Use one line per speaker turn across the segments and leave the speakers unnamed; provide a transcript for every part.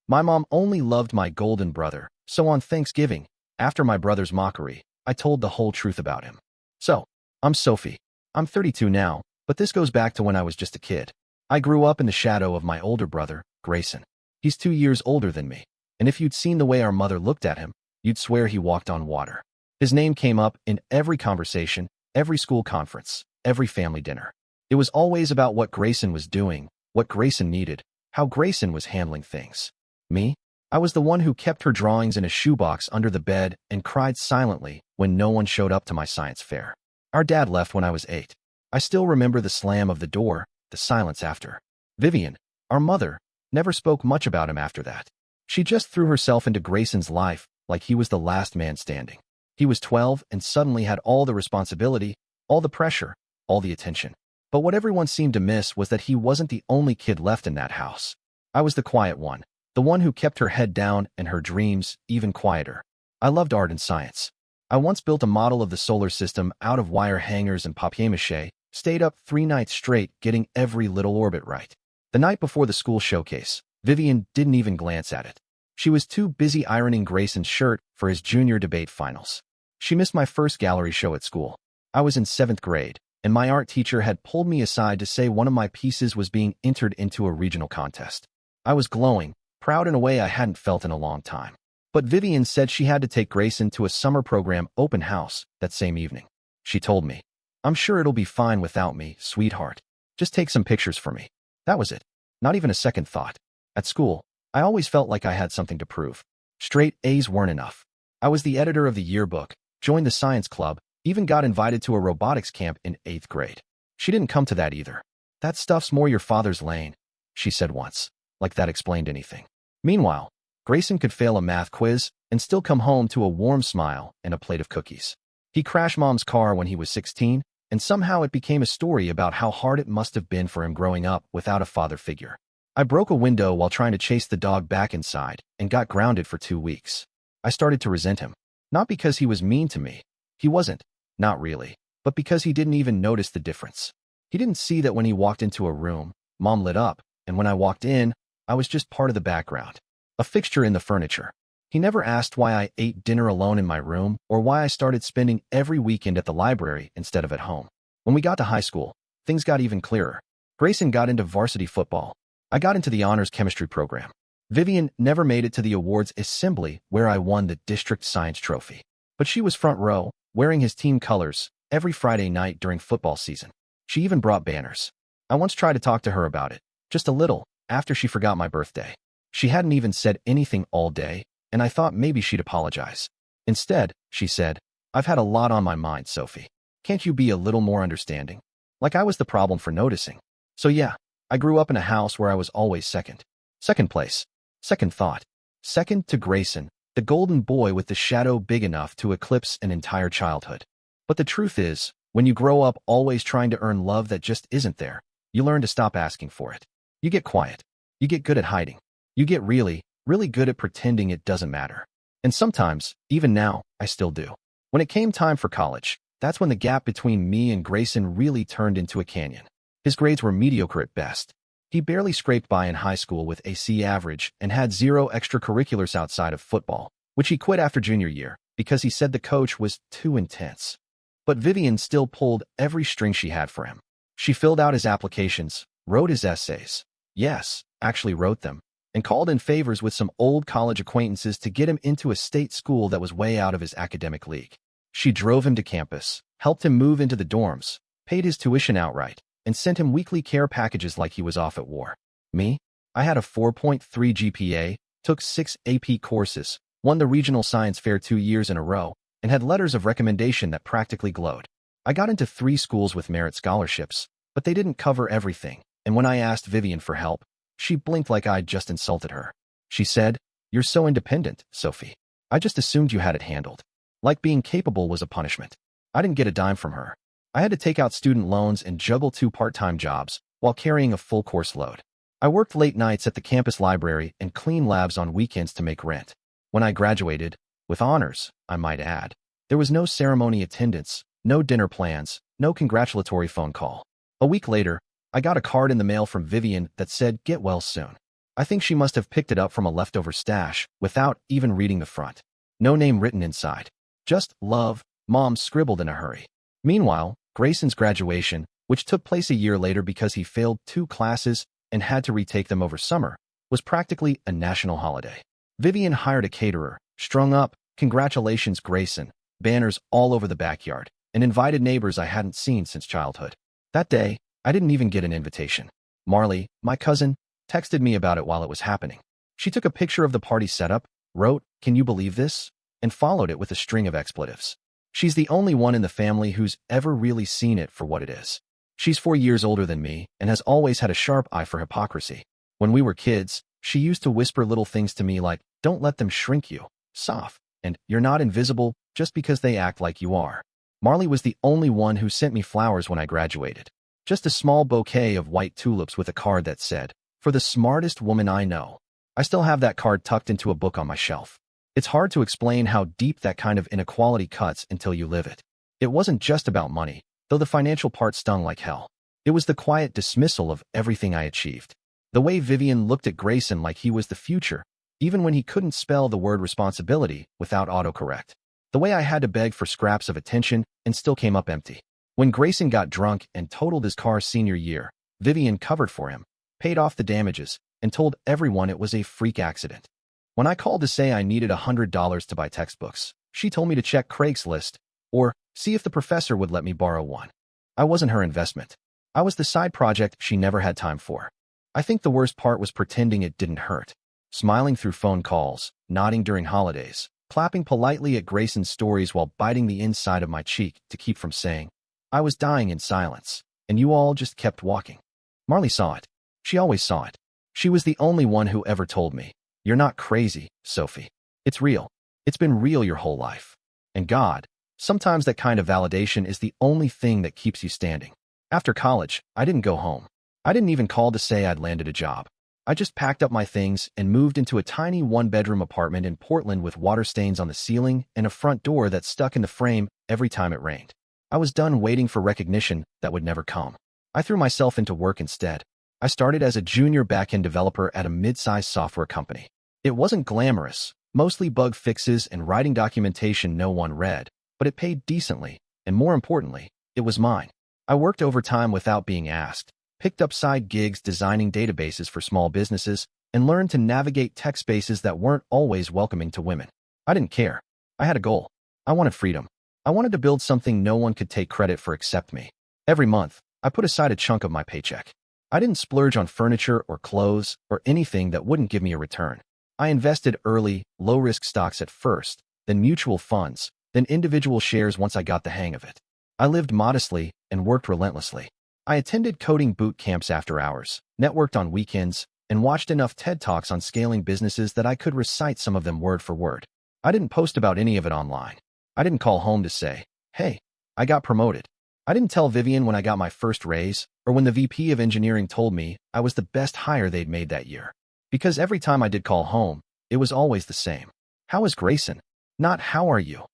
My mom only loved my golden brother, so on Thanksgiving, after my brother's mockery, I told the whole truth about him. So, I'm Sophie. I'm 32 now, but this goes back to when I was just a kid. I grew up in the shadow of my older brother, Grayson. He's 2 years older than me, and if you'd seen the way our mother looked at him, you'd swear he walked on water. His name came up in every conversation, every school conference, every family dinner. It was always about what Grayson was doing, what Grayson needed, how Grayson was handling things. Me? I was the one who kept her drawings in a shoebox under the bed and cried silently when no one showed up to my science fair. Our dad left when I was 8. I still remember the slam of the door, the silence after. Vivian, our mother, never spoke much about him after that. She just threw herself into Grayson's life like he was the last man standing. He was 12 and suddenly had all the responsibility, all the pressure, all the attention. But what everyone seemed to miss was that he wasn't the only kid left in that house. I was the quiet one, the one who kept her head down and her dreams even quieter. I loved art and science. I once built a model of the solar system out of wire hangers and papier-mâché, stayed up 3 nights straight getting every little orbit right. The night before the school showcase, Vivian didn't even glance at it. She was too busy ironing Grayson's shirt for his junior debate finals. She missed my first gallery show at school. I was in 7th grade, and my art teacher had pulled me aside to say one of my pieces was being entered into a regional contest. I was glowing, proud in a way I hadn't felt in a long time. But Vivian said she had to take Grayson to a summer program open house that same evening. She told me, "I'm sure it'll be fine without me, sweetheart. Just take some pictures for me." That was it. Not even a second thought. At school, I always felt like I had something to prove. Straight A's weren't enough. I was the editor of the yearbook, joined the science club, even got invited to a robotics camp in 8th grade. She didn't come to that either. "That stuff's more your father's lane," she said once, like that explained anything. Meanwhile, Grayson could fail a math quiz and still come home to a warm smile and a plate of cookies. He crashed Mom's car when he was 16, and somehow it became a story about how hard it must have been for him growing up without a father figure. I broke a window while trying to chase the dog back inside and got grounded for 2 weeks. I started to resent him. Not because he was mean to me. He wasn't. Not really. But because he didn't even notice the difference. He didn't see that when he walked into a room, Mom lit up, and when I walked in, I was just part of the background. A fixture in the furniture. He never asked why I ate dinner alone in my room or why I started spending every weekend at the library instead of at home. When we got to high school, things got even clearer. Grayson got into varsity football. I got into the honors chemistry program. Vivian never made it to the awards assembly where I won the district science trophy. But she was front row, wearing his team colors, every Friday night during football season. She even brought banners. I once tried to talk to her about it, just a little, after she forgot my birthday. She hadn't even said anything all day, and I thought maybe she'd apologize. Instead, she said, "I've had a lot on my mind, Sophie. Can't you be a little more understanding?" Like I was the problem for noticing. So yeah, I grew up in a house where I was always second. Second place. Second thought. Second to Grayson, the golden boy with the shadow big enough to eclipse an entire childhood. But the truth is, when you grow up always trying to earn love that just isn't there, you learn to stop asking for it. You get quiet. You get good at hiding. You get really, really good at pretending it doesn't matter. And sometimes, even now, I still do. When it came time for college, that's when the gap between me and Grayson really turned into a canyon. His grades were mediocre at best. He barely scraped by in high school with a C average and had 0 extracurriculars outside of football, which he quit after junior year because he said the coach was too intense. But Vivian still pulled every string she had for him. She filled out his applications, wrote his essays. Yes, actually wrote them. And called in favors with some old college acquaintances to get him into a state school that was way out of his academic league. She drove him to campus, helped him move into the dorms, paid his tuition outright, and sent him weekly care packages like he was off at war. Me? I had a 4.3 GPA, took 6 AP courses, won the regional science fair 2 years in a row, and had letters of recommendation that practically glowed. I got into 3 schools with merit scholarships, but they didn't cover everything, and when I asked Vivian for help, she blinked like I'd just insulted her. She said, "You're so independent, Sophie. I just assumed you had it handled." Like being capable was a punishment. I didn't get a dime from her. I had to take out student loans and juggle 2 part-time jobs while carrying a full course load. I worked late nights at the campus library and cleaned labs on weekends to make rent. When I graduated, with honors, I might add, there was no ceremony attendance, no dinner plans, no congratulatory phone call. A week later, I got a card in the mail from Vivian that said, "Get well soon." I think she must have picked it up from a leftover stash without even reading the front. No name written inside. Just love, Mom scribbled in a hurry. Meanwhile, Grayson's graduation, which took place a year later because he failed 2 classes and had to retake them over summer, was practically a national holiday. Vivian hired a caterer, strung up, "Congratulations, Grayson," banners all over the backyard, and invited neighbors I hadn't seen since childhood. That day, I didn't even get an invitation. Marley, my cousin, texted me about it while it was happening. She took a picture of the party setup, wrote, "Can you believe this?" and followed it with a string of expletives. She's the only one in the family who's ever really seen it for what it is. She's 4 years older than me and has always had a sharp eye for hypocrisy. When we were kids, she used to whisper little things to me like, "Don't let them shrink you, soft," and "You're not invisible just because they act like you are." Marley was the only one who sent me flowers when I graduated. Just a small bouquet of white tulips with a card that said, "For the smartest woman I know." I still have that card tucked into a book on my shelf. It's hard to explain how deep that kind of inequality cuts until you live it. It wasn't just about money, though the financial part stung like hell. It was the quiet dismissal of everything I achieved. The way Vivian looked at Grayson like he was the future, even when he couldn't spell the word responsibility without autocorrect. The way I had to beg for scraps of attention and still came up empty. When Grayson got drunk and totaled his car senior year, Vivian covered for him, paid off the damages, and told everyone it was a freak accident. When I called to say I needed $100 to buy textbooks, she told me to check Craigslist or see if the professor would let me borrow one. I wasn't her investment. I was the side project she never had time for. I think the worst part was pretending it didn't hurt. Smiling through phone calls, nodding during holidays, clapping politely at Grayson's stories while biting the inside of my cheek to keep from saying, "I was dying in silence, and you all just kept walking." Marley saw it. She always saw it. She was the only one who ever told me, "You're not crazy, Sophie. It's real. It's been real your whole life." And God, sometimes that kind of validation is the only thing that keeps you standing. After college, I didn't go home. I didn't even call to say I'd landed a job. I just packed up my things and moved into a tiny 1-bedroom apartment in Portland with water stains on the ceiling and a front door that stuck in the frame every time it rained. I was done waiting for recognition that would never come. I threw myself into work instead. I started as a junior back-end developer at a mid-sized software company. It wasn't glamorous, mostly bug fixes and writing documentation no one read, but it paid decently, and more importantly, it was mine. I worked overtime without being asked, picked up side gigs designing databases for small businesses, and learned to navigate tech spaces that weren't always welcoming to women. I didn't care. I had a goal. I wanted freedom. I wanted to build something no one could take credit for except me. Every month, I put aside a chunk of my paycheck. I didn't splurge on furniture or clothes or anything that wouldn't give me a return. I invested early, low-risk stocks at first, then mutual funds, then individual shares once I got the hang of it. I lived modestly and worked relentlessly. I attended coding boot camps after hours, networked on weekends, and watched enough TED Talks on scaling businesses that I could recite some of them word for word. I didn't post about any of it online. I didn't call home to say, "Hey, I got promoted." I didn't tell Vivian when I got my first raise, or when the VP of engineering told me I was the best hire they'd made that year. Because every time I did call home, it was always the same. "How is Grayson?" Not "How are you?"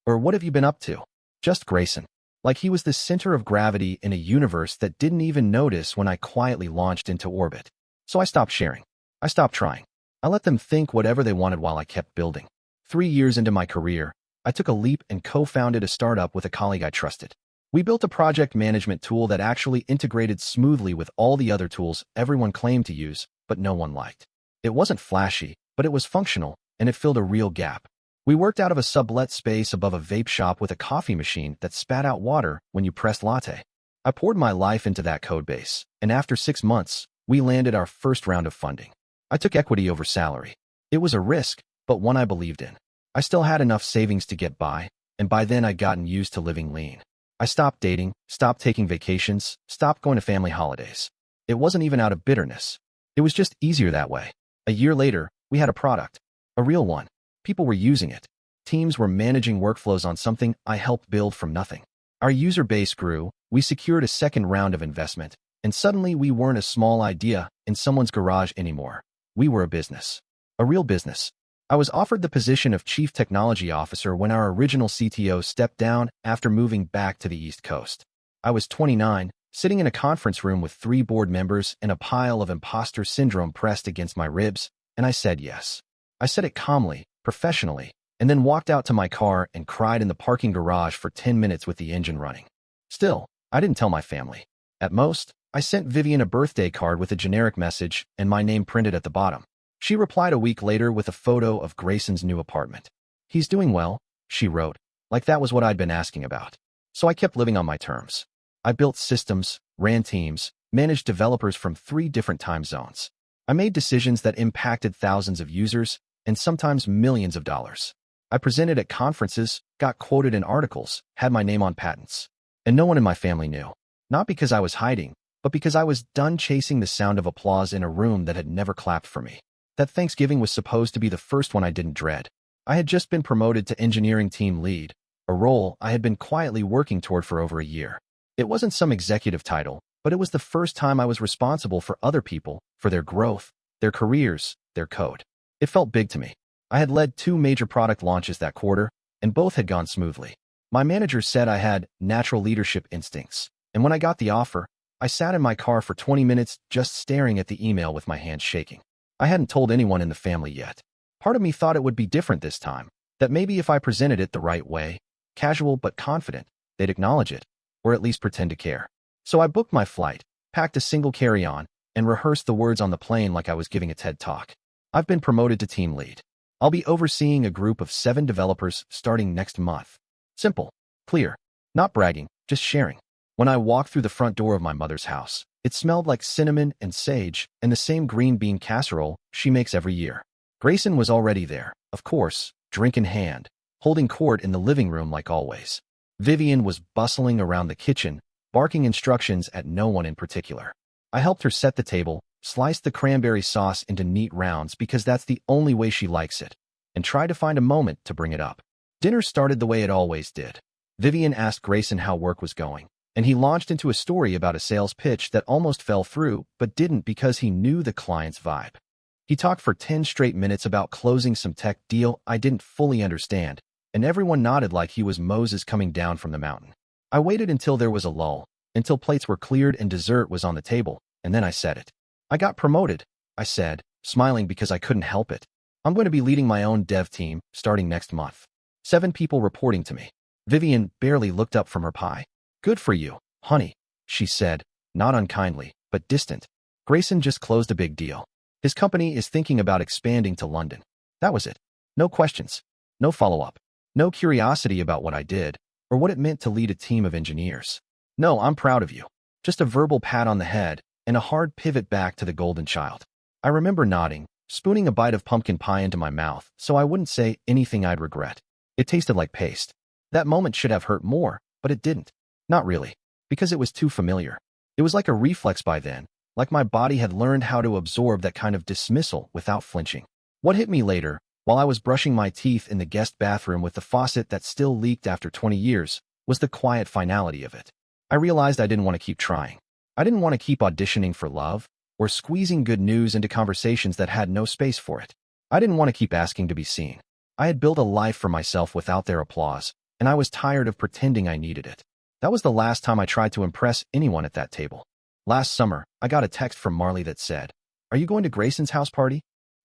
or "What have you been up to?" Just Grayson. Like he was the center of gravity in a universe that didn't even notice when I quietly launched into orbit. So I stopped sharing. I stopped trying. I let them think whatever they wanted while I kept building. 3 years into my career, I took a leap and co-founded a startup with a colleague I trusted. We built a project management tool that actually integrated smoothly with all the other tools everyone claimed to use, but no one liked. It wasn't flashy, but it was functional, and it filled a real gap. We worked out of a sublet space above a vape shop with a coffee machine that spat out water when you pressed latte. I poured my life into that codebase, and after 6 months, we landed our first round of funding. I took equity over salary. It was a risk, but one I believed in. I still had enough savings to get by, and by then I'd gotten used to living lean. I stopped dating, stopped taking vacations, stopped going to family holidays. It wasn't even out of bitterness. It was just easier that way. A year later, we had a product. A real one. People were using it. Teams were managing workflows on something I helped build from nothing. Our user base grew, we secured a second round of investment, and suddenly we weren't a small idea in someone's garage anymore. We were a business. A real business. I was offered the position of Chief Technology Officer when our original CTO stepped down after moving back to the East Coast. I was 29, sitting in a conference room with 3 board members and a pile of imposter syndrome pressed against my ribs, and I said yes. I said it calmly, professionally, and then walked out to my car and cried in the parking garage for 10 minutes with the engine running. Still, I didn't tell my family. At most, I sent Vivian a birthday card with a generic message and my name printed at the bottom. She replied a week later with a photo of Grayson's new apartment. "He's doing well," she wrote, like that was what I'd been asking about. So I kept living on my terms. I built systems, ran teams, managed developers from 3 different time zones. I made decisions that impacted thousands of users and sometimes millions of dollars. I presented at conferences, got quoted in articles, had my name on patents. And no one in my family knew. Not because I was hiding, but because I was done chasing the sound of applause in a room that had never clapped for me. That Thanksgiving was supposed to be the first one I didn't dread. I had just been promoted to engineering team lead, a role I had been quietly working toward for over a year. It wasn't some executive title, but it was the first time I was responsible for other people, for their growth, their careers, their code. It felt big to me. I had led 2 major product launches that quarter, and both had gone smoothly. My manager said I had natural leadership instincts, and when I got the offer, I sat in my car for 20 minutes just staring at the email with my hands shaking. I hadn't told anyone in the family yet. Part of me thought it would be different this time, that maybe if I presented it the right way, casual but confident, they'd acknowledge it, or at least pretend to care. So I booked my flight, packed a single carry-on, and rehearsed the words on the plane like I was giving a TED Talk. I've been promoted to team lead. I'll be overseeing a group of 7 developers starting next month. Simple, clear, not bragging, just sharing. When I walked through the front door of my mother's house, it smelled like cinnamon and sage and the same green bean casserole she makes every year. Grayson was already there, of course, drink in hand, holding court in the living room like always. Vivian was bustling around the kitchen, barking instructions at no one in particular. I helped her set the table, sliced the cranberry sauce into neat rounds because that's the only way she likes it, and tried to find a moment to bring it up. Dinner started the way it always did. Vivian asked Grayson how work was going, and he launched into a story about a sales pitch that almost fell through, but didn't because he knew the client's vibe. He talked for 10 straight minutes about closing some tech deal I didn't fully understand, and everyone nodded like he was Moses coming down from the mountain. I waited until there was a lull, until plates were cleared and dessert was on the table, and then I said it. "I got promoted," I said, smiling because I couldn't help it. "I'm going to be leading my own dev team, starting next month. 7 people reporting to me." Vivian barely looked up from her pie. "Good for you, honey," she said, not unkindly, but distant. "Grayson just closed a big deal. His company is thinking about expanding to London." That was it. No questions. No follow-up. No curiosity about what I did, or what it meant to lead a team of engineers. "No, I'm proud of you." Just a verbal pat on the head, and a hard pivot back to the golden child. I remember nodding, spooning a bite of pumpkin pie into my mouth so I wouldn't say anything I'd regret. It tasted like paste. That moment should have hurt more, but it didn't. Not really, because it was too familiar. It was like a reflex by then, like my body had learned how to absorb that kind of dismissal without flinching. What hit me later, while I was brushing my teeth in the guest bathroom with the faucet that still leaked after 20 years, was the quiet finality of it. I realized I didn't want to keep trying. I didn't want to keep auditioning for love, or squeezing good news into conversations that had no space for it. I didn't want to keep asking to be seen. I had built a life for myself without their applause, and I was tired of pretending I needed it. That was the last time I tried to impress anyone at that table. Last summer, I got a text from Marley that said, "Are you going to Grayson's house party?"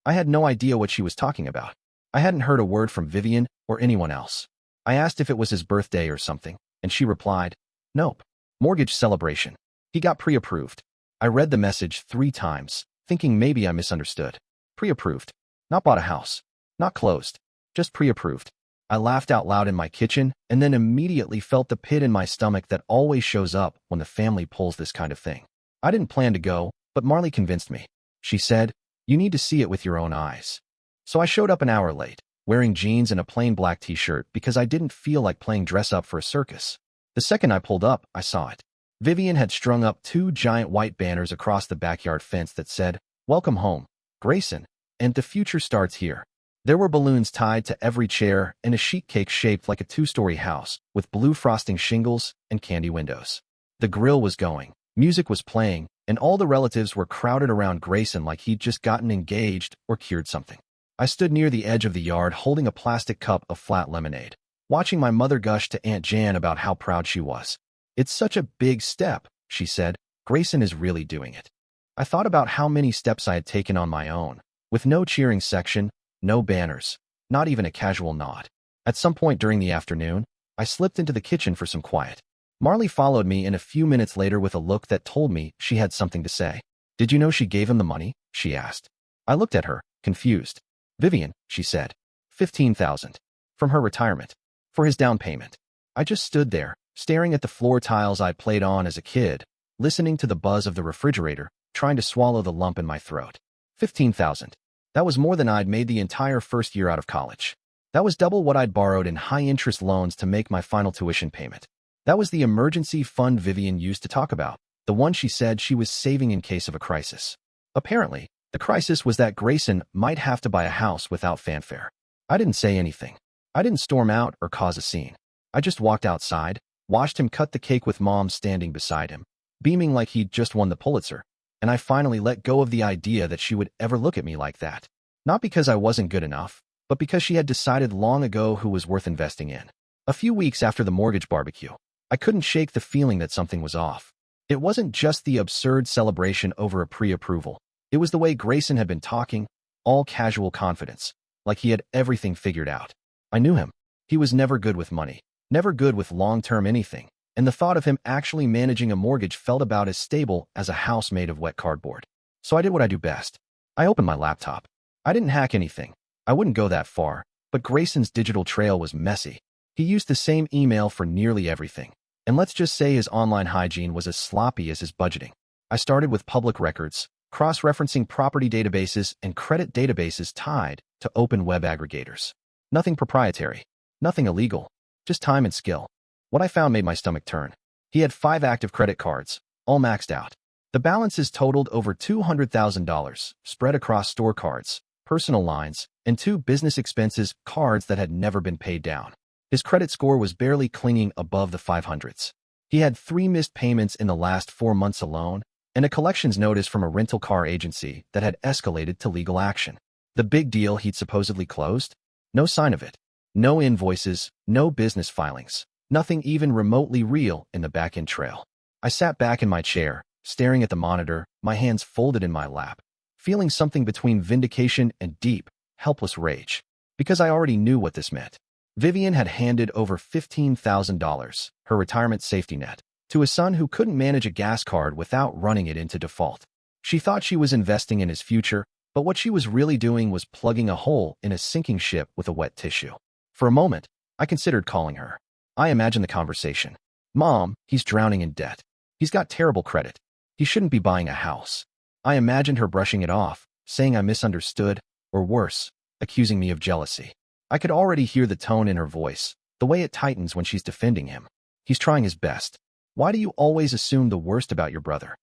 I had no idea what she was talking about. I hadn't heard a word from Vivian or anyone else. I asked if it was his birthday or something, and she replied, "Nope. Mortgage celebration. He got pre-approved." I read the message 3 times, thinking maybe I misunderstood. Pre-approved. Not bought a house. Not closed. Just pre-approved. I laughed out loud in my kitchen and then immediately felt the pit in my stomach that always shows up when the family pulls this kind of thing. I didn't plan to go, but Marley convinced me. She said, "You need to see it with your own eyes." So I showed up an hour late, wearing jeans and a plain black t-shirt because I didn't feel like playing dress up for a circus. The second I pulled up, I saw it. Vivian had strung up 2 giant white banners across the backyard fence that said, "Welcome home, Grayson, and the future starts here." There were balloons tied to every chair and a sheet cake shaped like a 2-story house with blue frosting shingles and candy windows. The grill was going, music was playing, and all the relatives were crowded around Grayson like he'd just gotten engaged or cured something. I stood near the edge of the yard holding a plastic cup of flat lemonade, watching my mother gush to Aunt Jan about how proud she was. "It's such a big step," she said. Grayson is really doing it. I thought about how many steps I had taken on my own, with no cheering section, no banners, not even a casual nod. At some point during the afternoon, I slipped into the kitchen for some quiet. Marley followed me in a few minutes later with a look that told me she had something to say. Did you know she gave him the money? She asked. I looked at her, confused. Vivian, she said. 15,000. From her retirement. For his down payment. I just stood there, staring at the floor tiles I played on as a kid, listening to the buzz of the refrigerator, trying to swallow the lump in my throat. 15,000. That was more than I'd made the entire first year out of college. That was double what I'd borrowed in high-interest loans to make my final tuition payment. That was the emergency fund Vivian used to talk about, the one she said she was saving in case of a crisis. Apparently, the crisis was that Grayson might have to buy a house without fanfare. I didn't say anything. I didn't storm out or cause a scene. I just walked outside, watched him cut the cake with Mom standing beside him, beaming like he'd just won the Pulitzer, and I finally let go of the idea that she would ever look at me like that. Not because I wasn't good enough, but because she had decided long ago who was worth investing in. A few weeks after the mortgage barbecue, I couldn't shake the feeling that something was off. It wasn't just the absurd celebration over a pre-approval. It was the way Grayson had been talking, all casual confidence, like he had everything figured out. I knew him. He was never good with money, never good with long-term anything, and the thought of him actually managing a mortgage felt about as stable as a house made of wet cardboard. So I did what I do best. I opened my laptop. I didn't hack anything. I wouldn't go that far, but Grayson's digital trail was messy. He used the same email for nearly everything, and let's just say his online hygiene was as sloppy as his budgeting. I started with public records, cross-referencing property databases and credit databases tied to open web aggregators. Nothing proprietary, nothing illegal, just time and skill. What I found made my stomach turn. He had 5 active credit cards, all maxed out. The balances totaled over $200,000, spread across store cards, personal lines, and 2 business expenses cards that had never been paid down. His credit score was barely clinging above the 500s. He had 3 missed payments in the last 4 months alone, and a collections notice from a rental car agency that had escalated to legal action. The big deal he'd supposedly closed? No sign of it. No invoices, no business filings, nothing even remotely real in the back-end trail. I sat back in my chair, staring at the monitor, my hands folded in my lap, feeling something between vindication and deep, helpless rage, because I already knew what this meant. Vivian had handed over $15,000, her retirement safety net, to a son who couldn't manage a gas card without running it into default. She thought she was investing in his future, but what she was really doing was plugging a hole in a sinking ship with a wet tissue. For a moment, I considered calling her. I imagined the conversation. Mom, he's drowning in debt. He's got terrible credit. He shouldn't be buying a house. I imagined her brushing it off, saying I misunderstood, or worse, accusing me of jealousy. I could already hear the tone in her voice, the way it tightens when she's defending him. He's trying his best. Why do you always assume the worst about your brother?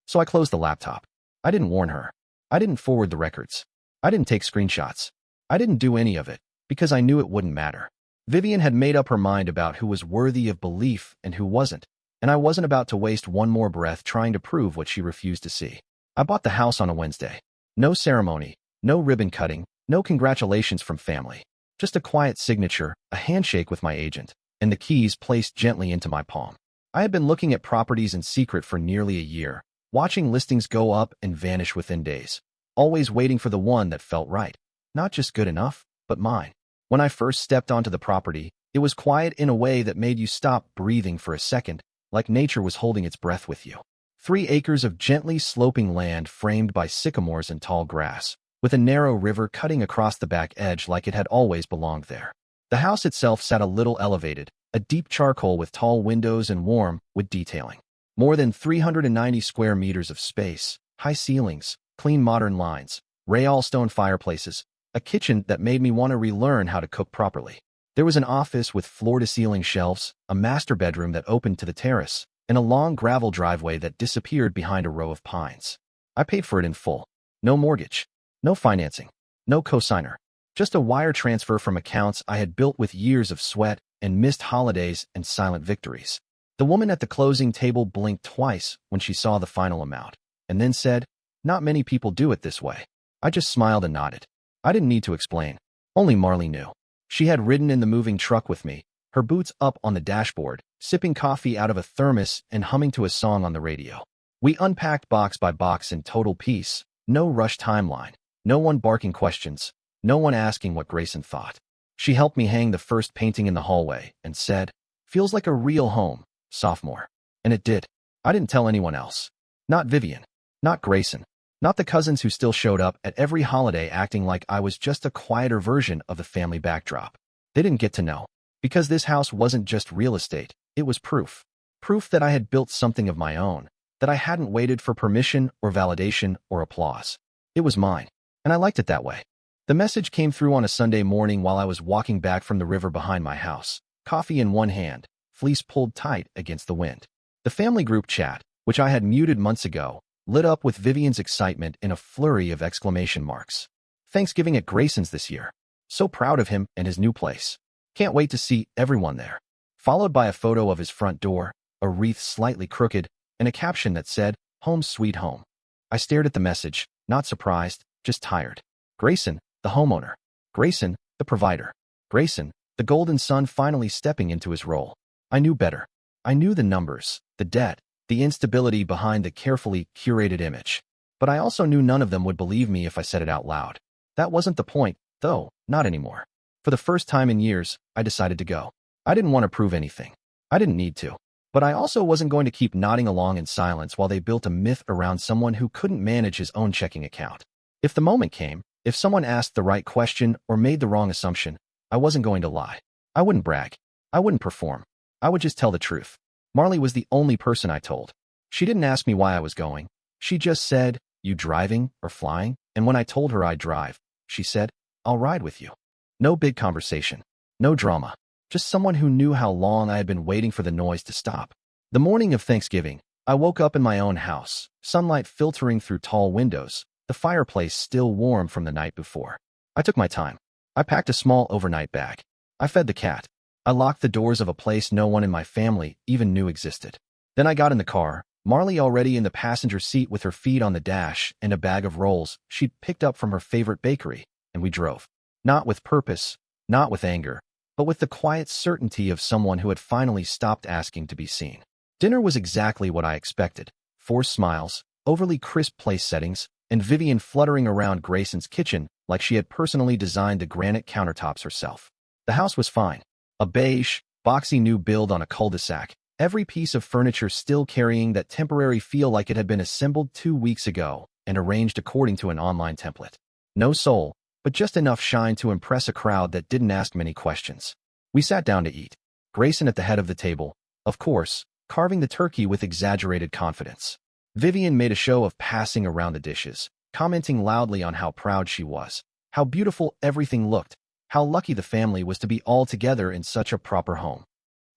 So I closed the laptop. I didn't warn her. I didn't forward the records. I didn't take screenshots. I didn't do any of it, because I knew it wouldn't matter. Vivian had made up her mind about who was worthy of belief and who wasn't, and I wasn't about to waste one more breath trying to prove what she refused to see. I bought the house on a Wednesday. No ceremony, no ribbon cutting, no congratulations from family. Just a quiet signature, a handshake with my agent, and the keys placed gently into my palm. I had been looking at properties in secret for nearly a year, watching listings go up and vanish within days, always waiting for the one that felt right. Not just good enough, but mine. When I first stepped onto the property, it was quiet in a way that made you stop breathing for a second, like nature was holding its breath with you. 3 acres of gently sloping land framed by sycamores and tall grass, with a narrow river cutting across the back edge like it had always belonged there. The house itself sat a little elevated, a deep charcoal with tall windows and warm wood detailing. More than 390 square meters of space, high ceilings, clean modern lines, Rayal stone fireplaces, a kitchen that made me want to relearn how to cook properly. There was an office with floor-to-ceiling shelves, a master bedroom that opened to the terrace, and a long gravel driveway that disappeared behind a row of pines. I paid for it in full. No mortgage. No financing. No cosigner. Just a wire transfer from accounts I had built with years of sweat and missed holidays and silent victories. The woman at the closing table blinked twice when she saw the final amount, and then said, "Not many people do it this way." I just smiled and nodded. I didn't need to explain. Only Marley knew. She had ridden in the moving truck with me, her boots up on the dashboard, sipping coffee out of a thermos and humming to a song on the radio. We unpacked box by box in total peace, no rush timeline, no one barking questions, no one asking what Grayson thought. She helped me hang the first painting in the hallway and said, "Feels like a real home, sophomore." And it did. I didn't tell anyone else. Not Vivian. Not Grayson. Not the cousins who still showed up at every holiday acting like I was just a quieter version of the family backdrop. They didn't get to know. Because this house wasn't just real estate, it was proof. Proof that I had built something of my own, that I hadn't waited for permission or validation or applause. It was mine, and I liked it that way. The message came through on a Sunday morning while I was walking back from the river behind my house, coffee in one hand, fleece pulled tight against the wind. The family group chat, which I had muted months ago, lit up with Vivian's excitement in a flurry of exclamation marks. Thanksgiving at Grayson's this year. So proud of him and his new place. Can't wait to see everyone there. Followed by a photo of his front door, a wreath slightly crooked, and a caption that said, "Home sweet home." I stared at the message, not surprised, just tired. Grayson, the homeowner. Grayson, the provider. Grayson, the golden son finally stepping into his role. I knew better. I knew the numbers, the debt, the instability behind the carefully curated image. But I also knew none of them would believe me if I said it out loud. That wasn't the point, though, not anymore. For the first time in years, I decided to go. I didn't want to prove anything. I didn't need to. But I also wasn't going to keep nodding along in silence while they built a myth around someone who couldn't manage his own checking account. If the moment came, if someone asked the right question or made the wrong assumption, I wasn't going to lie. I wouldn't brag. I wouldn't perform. I would just tell the truth. Marley was the only person I told. She didn't ask me why I was going. She just said, "You driving or flying?" And when I told her I'd drive, she said, "I'll ride with you." No big conversation. No drama. Just someone who knew how long I had been waiting for the noise to stop. The morning of Thanksgiving, I woke up in my own house, sunlight filtering through tall windows, the fireplace still warm from the night before. I took my time. I packed a small overnight bag. I fed the cat. I locked the doors of a place no one in my family even knew existed. Then I got in the car, Marley already in the passenger seat with her feet on the dash and a bag of rolls she'd picked up from her favorite bakery, and we drove. Not with purpose, not with anger, but with the quiet certainty of someone who had finally stopped asking to be seen. Dinner was exactly what I expected. Forced smiles, overly crisp place settings, and Vivian fluttering around Grayson's kitchen like she had personally designed the granite countertops herself. The house was fine. A beige, boxy new build on a cul-de-sac, every piece of furniture still carrying that temporary feel like it had been assembled 2 weeks ago and arranged according to an online template. No soul, but just enough shine to impress a crowd that didn't ask many questions. We sat down to eat. Grayson at the head of the table, of course, carving the turkey with exaggerated confidence. Vivian made a show of passing around the dishes, commenting loudly on how proud she was, how beautiful everything looked, how lucky the family was to be all together in such a proper home.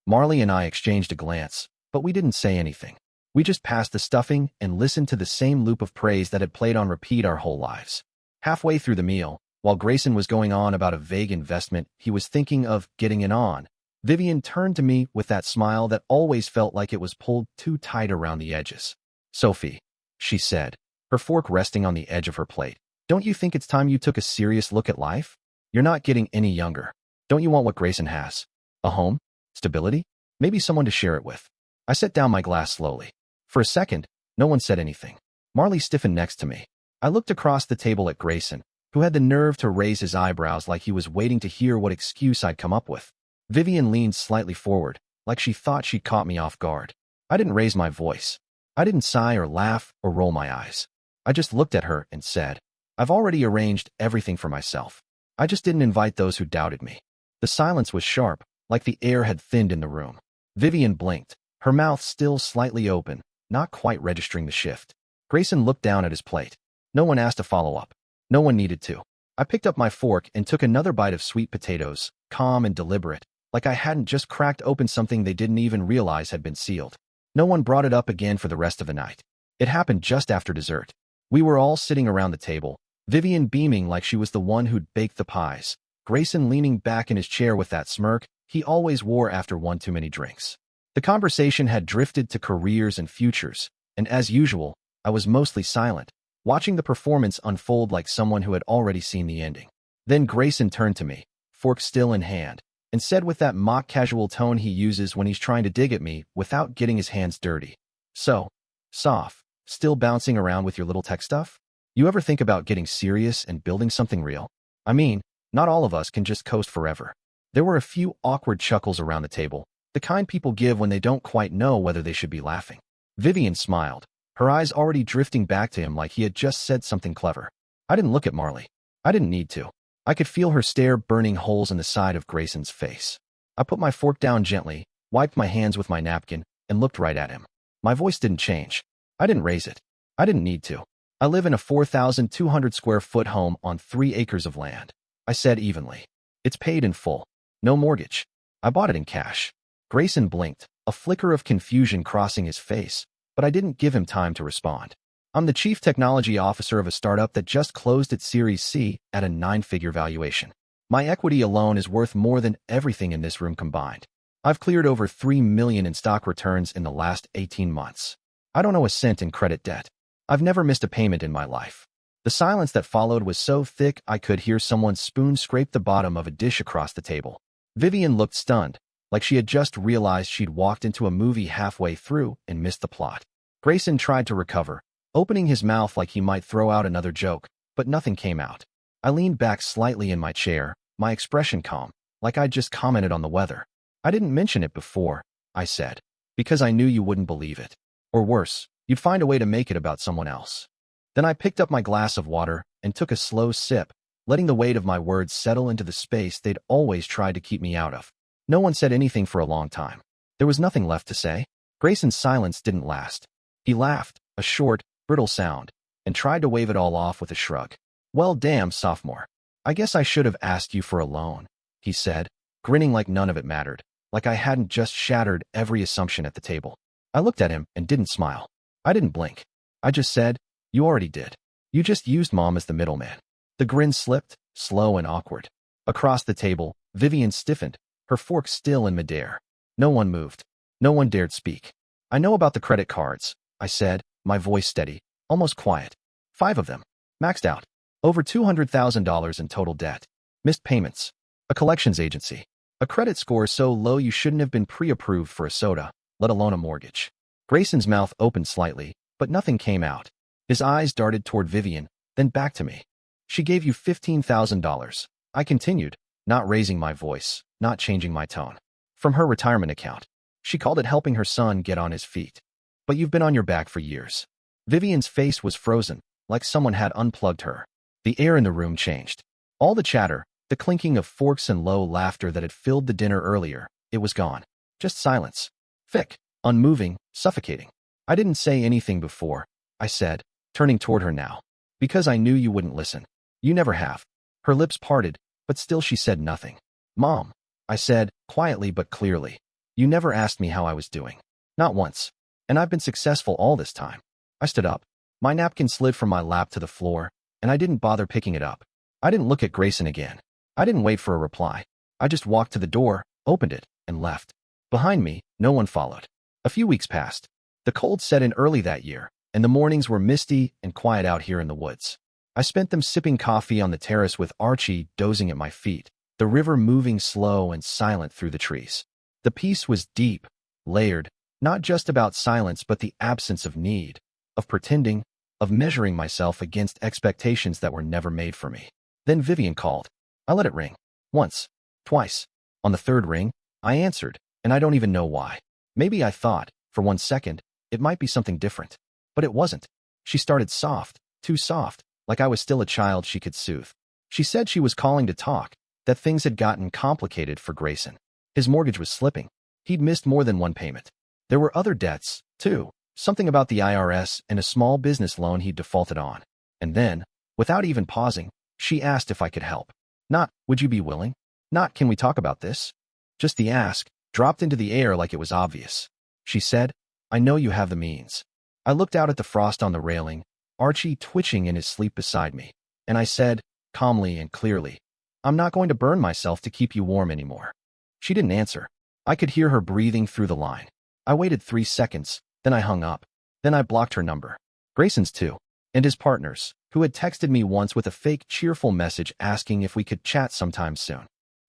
Marley and I exchanged a glance, but we didn't say anything. We just passed the stuffing and listened to the same loop of praise that had played on repeat our whole lives. Halfway through the meal, while Grayson was going on about a vague investment he was thinking of getting in on, Vivian turned to me with that smile that always felt like it was pulled too tight around the edges. "Sophie," she said, her fork resting on the edge of her plate, "don't you think it's time you took a serious look at life? You're not getting any younger. Don't you want what Grayson has? A home? Stability? Maybe someone to share it with?" I set down my glass slowly. For a second, no one said anything. Marley stiffened next to me. I looked across the table at Grayson, who had the nerve to raise his eyebrows like he was waiting to hear what excuse I'd come up with. Vivian leaned slightly forward, like she thought she'd caught me off guard. I didn't raise my voice. I didn't sigh or laugh or roll my eyes. I just looked at her and said, "I've already arranged everything for myself. I just didn't invite those who doubted me." The silence was sharp, like the air had thinned in the room. Vivian blinked, her mouth still slightly open, not quite registering the shift. Grayson looked down at his plate. No one asked a follow-up. No one needed to. I picked up my fork and took another bite of sweet potatoes, calm and deliberate, like I hadn't just cracked open something they didn't even realize had been sealed. No one brought it up again for the rest of the night. It happened just after dessert. We were all sitting around the table, Vivian beaming like she was the one who'd baked the pies, Grayson leaning back in his chair with that smirk he always wore after one too many drinks. The conversation had drifted to careers and futures, and as usual, I was mostly silent, watching the performance unfold like someone who had already seen the ending. Then Grayson turned to me, fork still in hand, and said with that mock casual tone he uses when he's trying to dig at me without getting his hands dirty. So, Soph, still bouncing around with your little tech stuff? You ever think about getting serious and building something real? I mean, not all of us can just coast forever. There were a few awkward chuckles around the table, the kind people give when they don't quite know whether they should be laughing. Vivian smiled, her eyes already drifting back to him like he had just said something clever. I didn't look at Marley. I didn't need to. I could feel her stare burning holes in the side of Grayson's face. I put my fork down gently, wiped my hands with my napkin, and looked right at him. My voice didn't change. I didn't raise it. I didn't need to. I live in a 4,200 square foot home on 3 acres of land. I said evenly. It's paid in full. No mortgage. I bought it in cash. Grayson blinked, a flicker of confusion crossing his face, but I didn't give him time to respond. I'm the chief technology officer of a startup that just closed its Series C at a 9-figure valuation. My equity alone is worth more than everything in this room combined. I've cleared over $3 million in stock returns in the last 18 months. I don't owe a cent in credit debt. I've never missed a payment in my life. The silence that followed was so thick I could hear someone's spoon scrape the bottom of a dish across the table. Vivian looked stunned, like she had just realized she'd walked into a movie halfway through and missed the plot. Grayson tried to recover, opening his mouth like he might throw out another joke, but nothing came out. I leaned back slightly in my chair, my expression calm, like I'd just commented on the weather. I didn't mention it before, I said, because I knew you wouldn't believe it. Or worse, you'd find a way to make it about someone else. Then I picked up my glass of water and took a slow sip, letting the weight of my words settle into the space they'd always tried to keep me out of. No one said anything for a long time. There was nothing left to say. Grayson's silence didn't last. He laughed, a short, brittle sound, and tried to wave it all off with a shrug. Well, damn, sophomore. I guess I should have asked you for a loan, he said, grinning like none of it mattered, like I hadn't just shattered every assumption at the table. I looked at him and didn't smile. I didn't blink. I just said, you already did. You just used Mom as the middleman. The grin slipped, slow and awkward. Across the table, Vivian stiffened, her fork still in midair. No one moved. No one dared speak. I know about the credit cards, I said, my voice steady, almost quiet. 5 of them. Maxed out. Over $200,000 in total debt. Missed payments. A collections agency. A credit score so low you shouldn't have been pre-approved for a soda, let alone a mortgage. Grayson's mouth opened slightly, but nothing came out. His eyes darted toward Vivian, then back to me. She gave you $15,000. I continued, not raising my voice, not changing my tone. From her retirement account. She called it helping her son get on his feet. But you've been on your back for years. Vivian's face was frozen, like someone had unplugged her. The air in the room changed. All the chatter, the clinking of forks and low laughter that had filled the dinner earlier, it was gone. Just silence. Thick, unmoving, suffocating. I didn't say anything before, I said, turning toward her now. Because I knew you wouldn't listen. You never have. Her lips parted, but still she said nothing. Mom, I said, quietly but clearly. You never asked me how I was doing. Not once. And I've been successful all this time. I stood up. My napkin slid from my lap to the floor, and I didn't bother picking it up. I didn't look at Grayson again. I didn't wait for a reply. I just walked to the door, opened it, and left. Behind me, no one followed. A few weeks passed. The cold set in early that year, and the mornings were misty and quiet out here in the woods. I spent them sipping coffee on the terrace with Archie dozing at my feet, the river moving slow and silent through the trees. The peace was deep, layered, not just about silence but the absence of need, of pretending, of measuring myself against expectations that were never made for me. Then Vivian called. I let it ring. Once. Twice. On the 3rd ring, I answered, and I don't even know why. Maybe I thought, for 1 second, it might be something different. But it wasn't. She started soft, too soft, like I was still a child she could soothe. She said she was calling to talk, that things had gotten complicated for Grayson. His mortgage was slipping. He'd missed more than one payment. There were other debts, too, something about the IRS and a small business loan he'd defaulted on. And then, without even pausing, she asked if I could help. Not, would you be willing? Not, can we talk about this? Just the ask, dropped into the air like it was obvious. She said, I know you have the means. I looked out at the frost on the railing, Archie twitching in his sleep beside me, and I said, calmly and clearly, I'm not going to burn myself to keep you warm anymore. She didn't answer. I could hear her breathing through the line. I waited 3 seconds, then I hung up. Then I blocked her number. Grayson's too, and his partner's, who had texted me once with a fake cheerful message asking if we could chat sometime soon.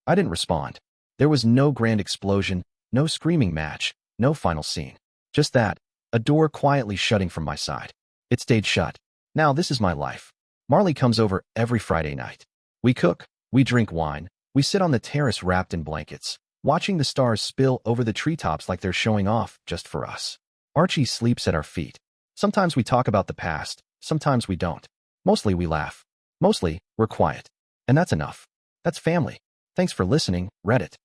I didn't respond. There was no grand explosion, no screaming match, no final scene. Just that, a door quietly shutting from my side. It stayed shut. Now this is my life. Marley comes over every Friday night. We cook, we drink wine, we sit on the terrace wrapped in blankets, watching the stars spill over the treetops like they're showing off just for us. Archie sleeps at our feet. Sometimes we talk about the past, sometimes we don't. Mostly we laugh. Mostly, we're quiet. And that's enough. That's family. Thanks for listening, Reddit.